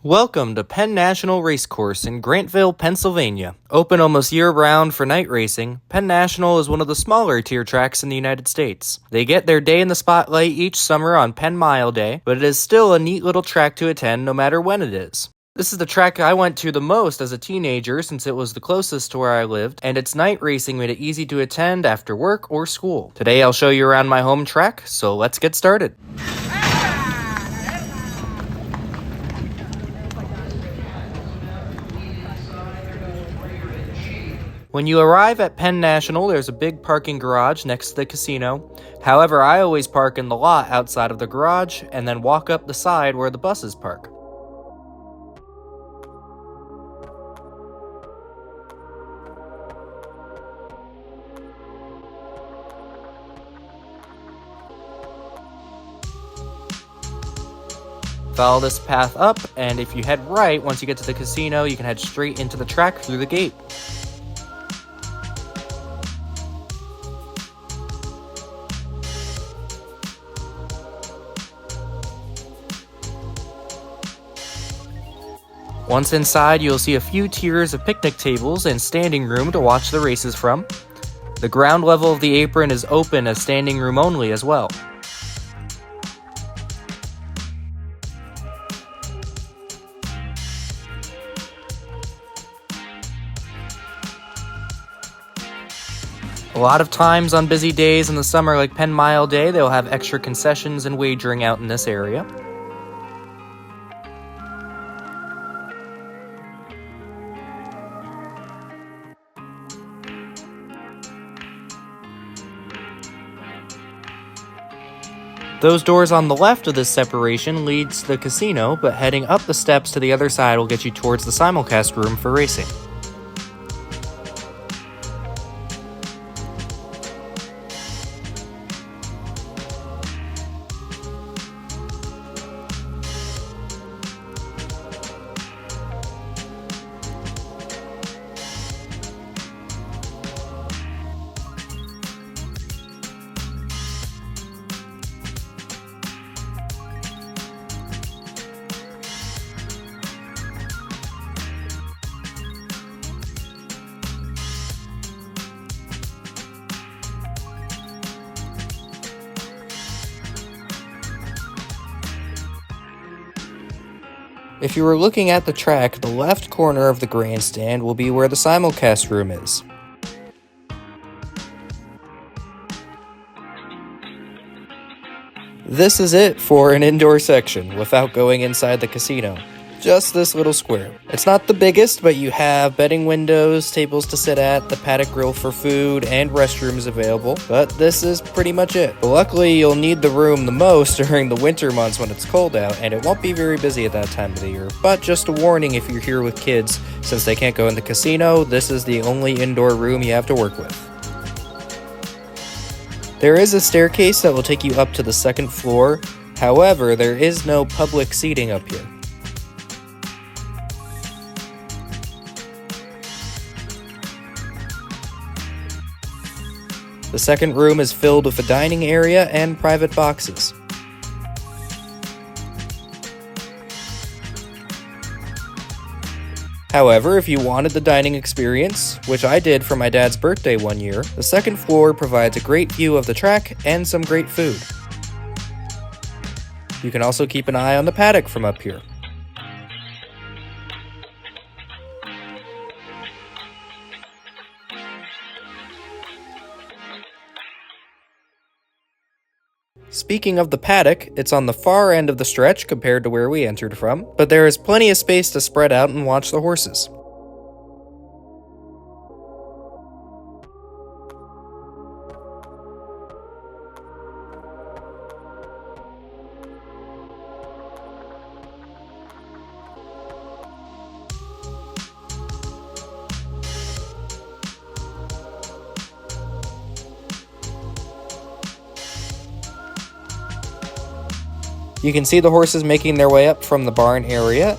Welcome to Penn National Race Course in Grantville, Pennsylvania. Open almost year-round for night racing, Penn National is one of the smaller tier tracks in the United States. They get their day in the spotlight each summer on Penn Mile Day, but it is still a neat little track to attend no matter when it is. This is the track I went to the most as a teenager since it was the closest to where I lived, and its night racing made it easy to attend after work or school. Today I'll show you around my home track, so let's get started. When you arrive at Penn National, there's a big parking garage next to the casino. However, I always park in the lot outside of the garage and then walk up the side where the buses park. Follow this path up, and if you head right, once you get to the casino, you can head straight into the track through the gate. Once inside, you'll see a few tiers of picnic tables and standing room to watch the races from. The ground level of the apron is open as standing room only as well. A lot of times on busy days in the summer like Penn Mile Day, they'll have extra concessions and wagering out in this area. Those doors on the left of this separation leads to the casino, but heading up the steps to the other side will get you towards the simulcast room for racing. If you were looking at the track, the left corner of the grandstand will be where the simulcast room is. This is it for an indoor section without going inside the casino. Just this little square. It's not the biggest, but you have betting windows, tables to sit at, the Paddock grill for food, and restrooms available, but this is pretty much it. But luckily, you'll need the room the most during the winter months when it's cold out, and it won't be very busy at that time of the year. But just a warning if you're here with kids, since they can't go in the casino, this is the only indoor room you have to work with. There is a staircase that will take you up to the second floor, however, there is no public seating up here. The second room is filled with a dining area and private boxes. However, if you wanted the dining experience, which I did for my dad's birthday one year, the second floor provides a great view of the track and some great food. You can also keep an eye on the paddock from up here. Speaking of the paddock, it's on the far end of the stretch compared to where we entered from, but there is plenty of space to spread out and watch the horses. You can see the horses making their way up from the barn area.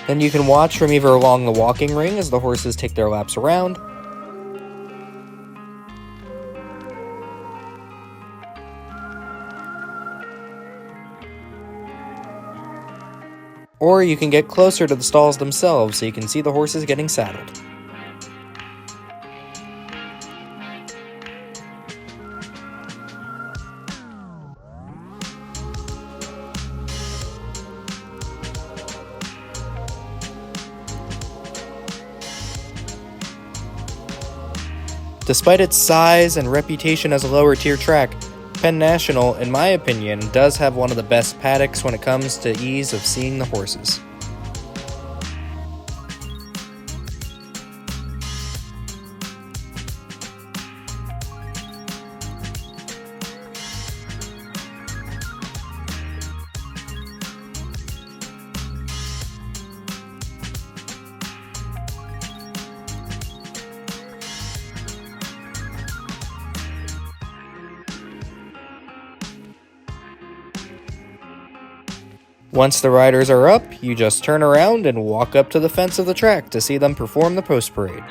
Then you can watch from either along the walking ring as the horses take their laps around, or you can get closer to the stalls themselves so you can see the horses getting saddled. Despite its size and reputation as a lower tier track, Penn National, in my opinion, does have one of the best paddocks when it comes to ease of seeing the horses. Once the riders are up, you just turn around and walk up to the fence of the track to see them perform the post parade.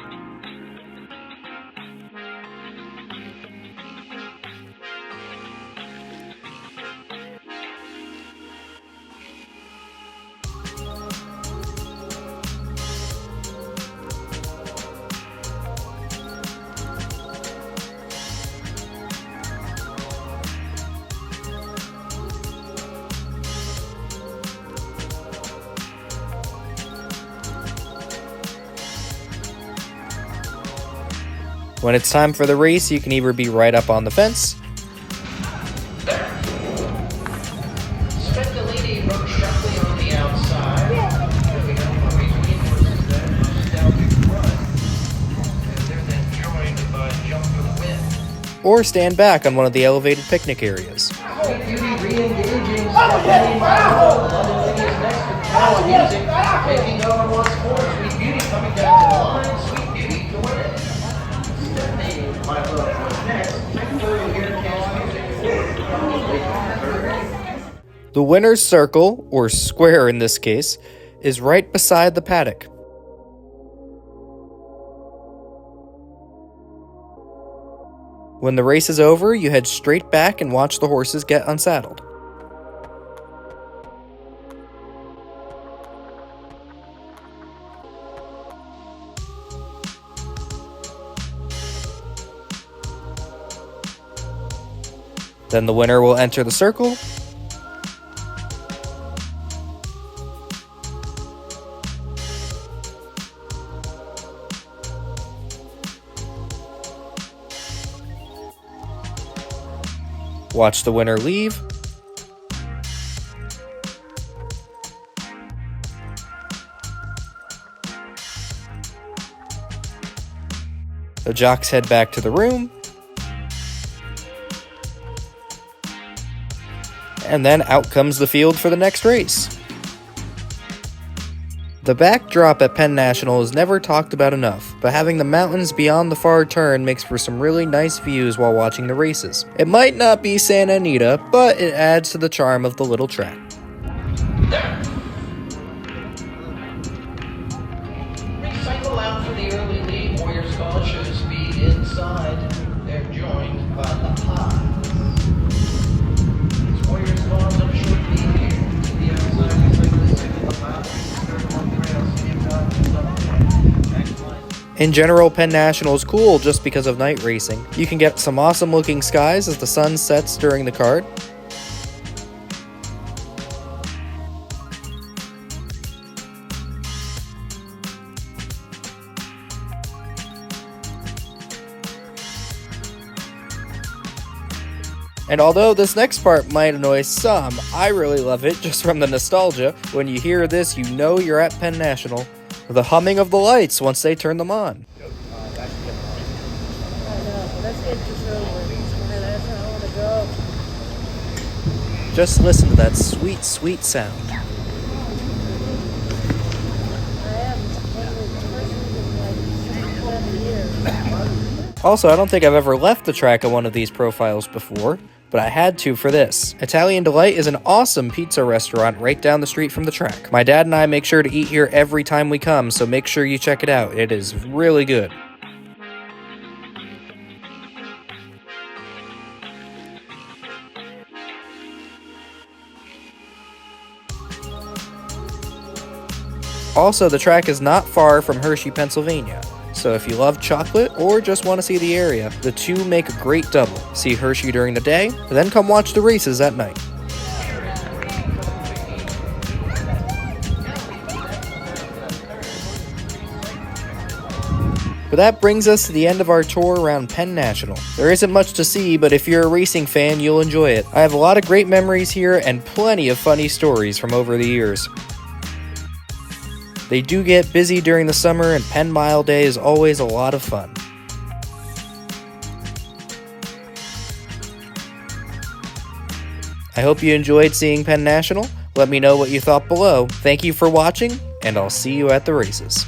When it's time for the race, you can either be right up on the fence, Spent the lady rode sharply on the outside. Moving up between horses then, nostalgic run. And they're then joined by Jump for the Win. or stand back on one of the elevated picnic areas. Sweet Beauty re-engaging. Stephanie Marlowe. London Lady is next with Power Music. Taking over once more. Sweet Beauty coming down to the line. Sweet Beauty to win it. Stephanie Marlowe was next. Victoria here comes music. The winner's circle, or square in this case, is right beside the paddock. When the race is over, you head straight back and watch the horses get unsaddled. Then the winner will enter the circle, watch the winner leave, the jocks head back to the room, and then out comes the field for the next race. The backdrop at Penn National is never talked about enough, but having the mountains beyond the far turn makes for some really nice views while watching the races. It might not be Santa Anita, but it adds to the charm of the little track. Recycle out for the early lead. Warriors Gaunt shows speed inside. They're joined by the Highs. It's Warriors Gaunt on a short lead here. To the outside, recycle second. The Highs. Third one trail. Steve Gaunt is up there. Next line. In general, Penn National is cool just because of night racing. You can get some awesome looking skies as the sun sets during the card. And although this next part might annoy some, I really love it just from the nostalgia. When you hear this, you know you're at Penn National. The humming of the lights once they turn them on. I know, let's get this over. That's how I want to go. Just listen to that sweet, sweet sound. I am one of the persons in like 7 years. Also, I don't think I've ever left the track on one of these profiles before, but I had to for this. Italian Delight is an awesome pizza restaurant right down the street from the track. My dad and I make sure to eat here every time we come, so make sure you check it out. It is really good. Also, the track is not far from Hershey, Pennsylvania. So if you love chocolate or just want to see the area, the two make a great double. See Hershey during the day, and then come watch the races at night. But that brings us to the end of our tour around Penn National. There isn't much to see, but if you're a racing fan, you'll enjoy it. I have a lot of great memories here and plenty of funny stories from over the years. They do get busy during the summer, and Penn Mile Day is always a lot of fun. I hope you enjoyed seeing Penn National. Let me know what you thought below. Thank you for watching, and I'll see you at the races.